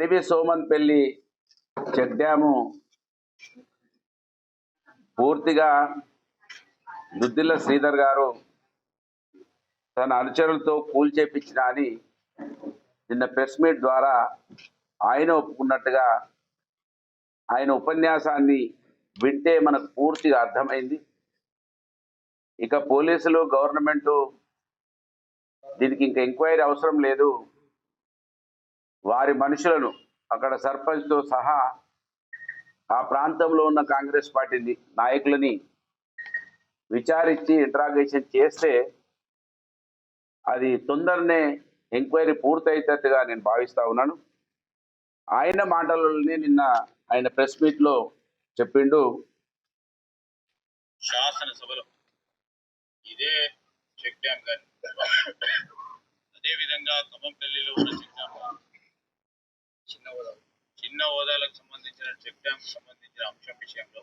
అడివి Somanpalli check dam పూర్తిగా దుద్దిల్ల శ్రీధర్ గారు తన అనుచరులతో కూల్చేపించిన అని నిన్న ప్రెస్ మీట్ ద్వారా ఆయన ఒప్పుకున్నట్టుగా ఆయన ఉపన్యాసాన్ని వింటే మనకు పూర్తిగా అర్థమైంది. ఇక పోలీసులు గవర్నమెంట్ దీనికి ఇంకా ఎంక్వైరీ అవసరం లేదు, వారి మనుషులను అక్కడ సర్పంచ్తో సహా ఆ ప్రాంతంలో ఉన్న కాంగ్రెస్ పార్టీ నాయకులని విచారించి ఇంట్రాగేషన్ చేస్తే అది తొందరనే ఎంక్వైరీ పూర్తయినట్టుగా నేను భావిస్తా ఉన్నాను. ఆయన మాటలని నిన్న ఆయన ప్రెస్ మీట్ లో చెప్పిండు. శాసనసభలో ఇదే చెక్ డ్యామ్ కానీ అదే విధంగా ఖమ్మంపల్లిలో ఉన్న చెక్ డ్యామ్ చిన్న హోదాలకు సంబంధించిన చెక్ డ్యామ్ సంబంధించిన అంశం విషయంలో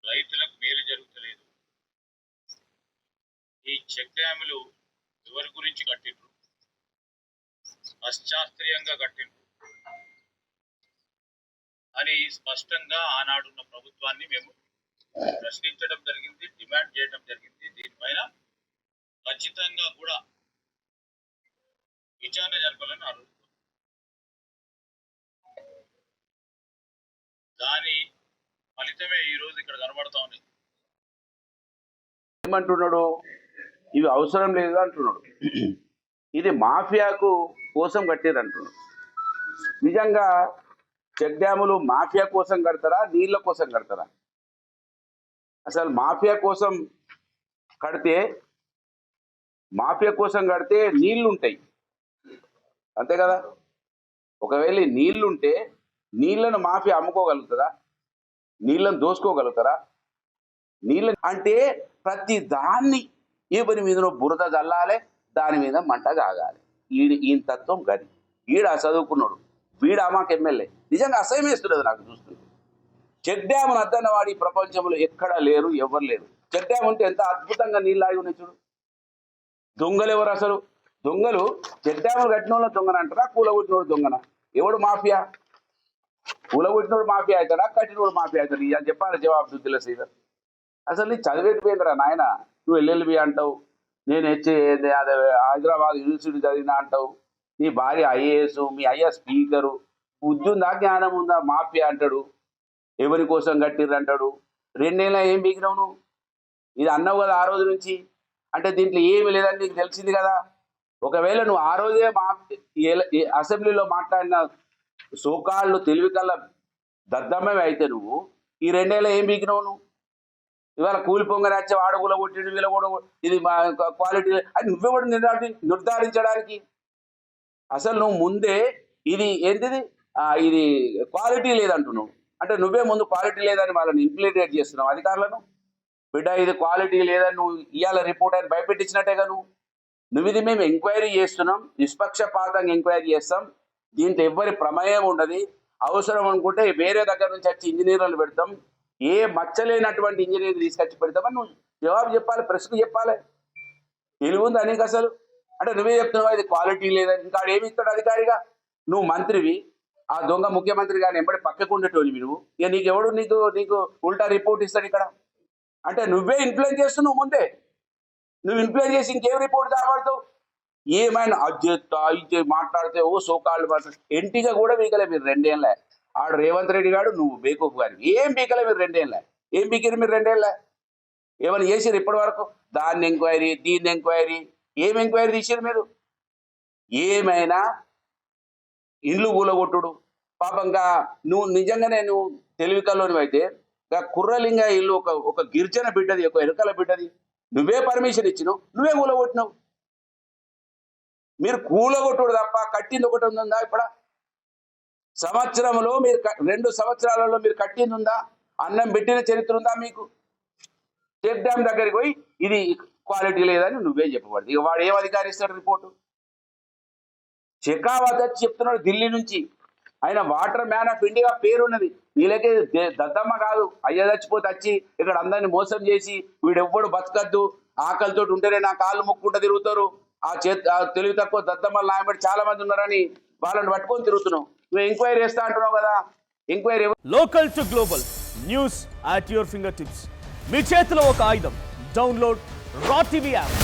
రైతులకు మేలు జరుగుతలేదు. ఈ చెక్ డ్యాములు ఎవరి గురించి కట్టిండ్రు, అశాస్త్రీయంగా కట్టిండ్రు అని స్పష్టంగా ఆనాడున్న ప్రభుత్వాన్ని మేము ప్రశ్నించడం జరిగింది, డిమాండ్ చేయడం జరిగింది. దీనిపైన ఖచ్చితంగా కూడా విచారణ జరపాలని అడుగుతున్నాం. దాని ఫలితమే ఈ రోజు ఇక్కడ కనబడతా ఉంది. ఏమంటున్నాడు, ఇవి అవసరం లేదు అంటున్నాడు. ఇది మాఫియాకు కోసం కట్టారు అంటున్నాడు. నిజంగా చెక్ డ్యాములు మాఫియా కోసం కడతారా, నీళ్ళ కోసం కడతారా? అసలు మాఫియా కోసం కడితే నీళ్లు ఉంటాయి, అంతే కదా. ఒకవేళ నీళ్లుంటే నీళ్లను మాఫియా అమ్ముకోగలుగుతుందా? నీళ్లను దోసుకోగలుగుతారా? నీళ్ళ అంటే ప్రతి దాన్ని ఎవరి మీదనో బురద జల్లాలి, దాని మీద మంట కాగాలి. ఈయన తత్వం గది. ఈడ చదువుకున్నాడు, వీడు మాకు ఎమ్మెల్యే. నిజంగా అసహ్యం వేస్తున్నది నాకు చూస్తుంది. చెక్ డ్యామ్ అద్దన్న వాడి ప్రపంచంలో ఎక్కడా లేరు, ఎవరు లేరు. చెక్ డ్యామ్ ఉంటే ఎంత అద్భుతంగా నీళ్ళు ఆగి ఉన్నాయి చూడు. దొంగలు ఎవరు అసలు? దొంగలు చెక్ డ్యాములు కట్టిన వాళ్ళ దొంగన అంటారా, కూలగొట్టినోడు దొంగన? ఎవడు మాఫియా? కూలగొట్టినోడు మాఫియా అవుతాడా, కట్టినోడు మాఫియా అవుతాడు? ఇక చెప్పాలి జవాబు దుద్దిల్ల శ్రీధర్. అసలు నీ చదివేటిపోయిందిరా నాయన. నువ్వు ఎల్ఎల్బి అంటావు, నేను హైదరాబాద్ యూనివర్సిటీ చదివినా అంటావు, నీ భార్య ఐఏఎస్, మీ అయ్యా స్పీకరు. బుద్ధి ఉందా, జ్ఞానం ఉందా? మాఫియా అంటాడు, ఎవరి కోసం కట్టిర్రు అంటాడు. 2 నెలల ఏం బీకినావు నువ్వు? ఇది అన్నావు కదా ఆ రోజు నుంచి. అంటే దీంట్లో ఏమి లేదని నీకు తెలిసింది కదా. ఒకవేళ నువ్వు ఆ రోజే అసెంబ్లీలో మాట్లాడిన సోకాళ్ళు తెలివి కల్లా దద్దమ్మవి అయితే నువ్వు ఈ 2 నెలల ఏం బీకినావు నువ్వు? ఇవాళ కూలి పొంగని వచ్చే వాడు కూడా కొట్టిడు, వీళ్ళ కూడా ఇది మా క్వాలిటీ అని నువ్వే కూడా నిర్ధారించడానికి అసలు నువ్వు ముందే ఇది ఏంటిది, ఇది క్వాలిటీ లేదంటున్నావు. అంటే నువ్వే ముందు క్వాలిటీ లేదని వాళ్ళని ఇంప్లిమెంట్ చేస్తున్నావు అధికారులను. బిడ్డ ఇది క్వాలిటీ లేదని నువ్వు ఇవాళ రిపోర్ట్ అని భయపెట్టించినట్టేగా నువ్వు ఇది మేము ఎంక్వైరీ చేస్తున్నాం, నిష్పక్షపాతంగా ఎంక్వైరీ చేస్తాం, దీంట్లో ఎవ్వరి ప్రమేయం ఉండదు, అవసరం అనుకుంటే వేరే దగ్గర నుంచి వచ్చి ఇంజనీర్లను పెడతాం, ఏ మచ్చలేనటువంటి ఇంజనీర్ తీసుకొచ్చి పెడతామని నువ్వు జవాబు చెప్పాలి, ప్రెస్కు చెప్పాలి. తెలివిందా నీకు అసలు? అంటే నువ్వే చెప్తున్నావు ఇది క్వాలిటీ లేదని. ఇంకా ఏమి ఇస్తాడు అధికారిగా? నువ్వు మంత్రివి, ఆ దొంగ ముఖ్యమంత్రి కానీ ఎంబడి పక్కకు ఉండేటోనివి నువ్వు. ఇక నీకెవడు నీకు ఉల్టా రిపోర్ట్ ఇస్తాడు ఇక్కడ? అంటే నువ్వే ఇన్ఫ్లుయెన్స్ చేస్తున్నావు ముందే. నువ్వు ఇన్ఫ్లుయెన్స్ చేసి ఇంకేం రిపోర్ట్ దాబడతావు? ఏమైనా ఇది మాట్లాడితే ఓ సోకాళ్ళు మాట్లాడు. ఎంటిగా కూడా వీకలే మీరు 2 ఏళ్ళ. ఆడు రేవంత్ రెడ్డి గారు, నువ్వు బేకూఫ్ గారు ఏం బీకలే మీరు 2 ఏళ్ళ. ఏం బీకిరు మీరు 2 ఏళ్ళ? ఏమైనా చేసిరు ఇప్పటి వరకు? దాన్ని ఎంక్వైరీ, దీన్ని ఎంక్వైరీ, ఏం ఎంక్వైరీ తీసిరు మీరు? ఏమైనా ఇండ్లు కూలగొట్టుడు పాపంగా. నువ్వు నిజంగానే నువ్వు తెలివి కల్లోనివి అయితే కుర్రలింగ ఇల్లు ఒక గిరిజన బిడ్డది, ఒక ఎరుకల బిడ్డది, నువ్వే పర్మిషన్ ఇచ్చినావు, నువ్వే కూలగొట్టినావు. మీరు కూలగొట్టుడు తప్ప కట్టింది ఒకటి ఉందా? ఇప్పుడు సంవత్సరంలో మీరు 2 సంవత్సరాలలో మీరు కట్టింది ఉందా? అన్నం పెట్టిన చరిత్ర ఉందా మీకు? చెక్ డ్యామ్ దగ్గరికి పోయి ఇది క్వాలిటీ లేదని నువ్వే చెప్పబడింది. ఇక వాడు ఏం అధికారిస్తాడు రిపోర్టు? షెకావత్ వచ్చి చెప్తున్నాడు ఢిల్లీ నుంచి, ఆయన వాటర్ మ్యాన్ ఆఫ్ ఇండియా పేరున్నది. వీళ్ళకే దద్దమ్మ కాదు, అయ్య చచ్చిపోతే వచ్చి ఇక్కడ అందరిని మోసం చేసి వీడెవ్వడు బతకద్దు, ఆకలితోటి ఉంటేనే నా కాళ్ళు మొక్కుంటూ తిరుగుతారు, ఆ తెలివి తక్కువ దద్దమ్మలు నాయబడి చాలా మంది ఉన్నారని వాళ్ళని పట్టుకొని తిరుగుతున్నావు. నువ్వు ఎంక్వైరీ చేస్తా అంటున్నావు కదా, enquiry local to global news at your finger tips. మీ చేతిలో ఒక ఆయుధం. Download raw TV app.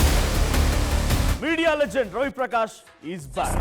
Media legend Ravi Prakash is back.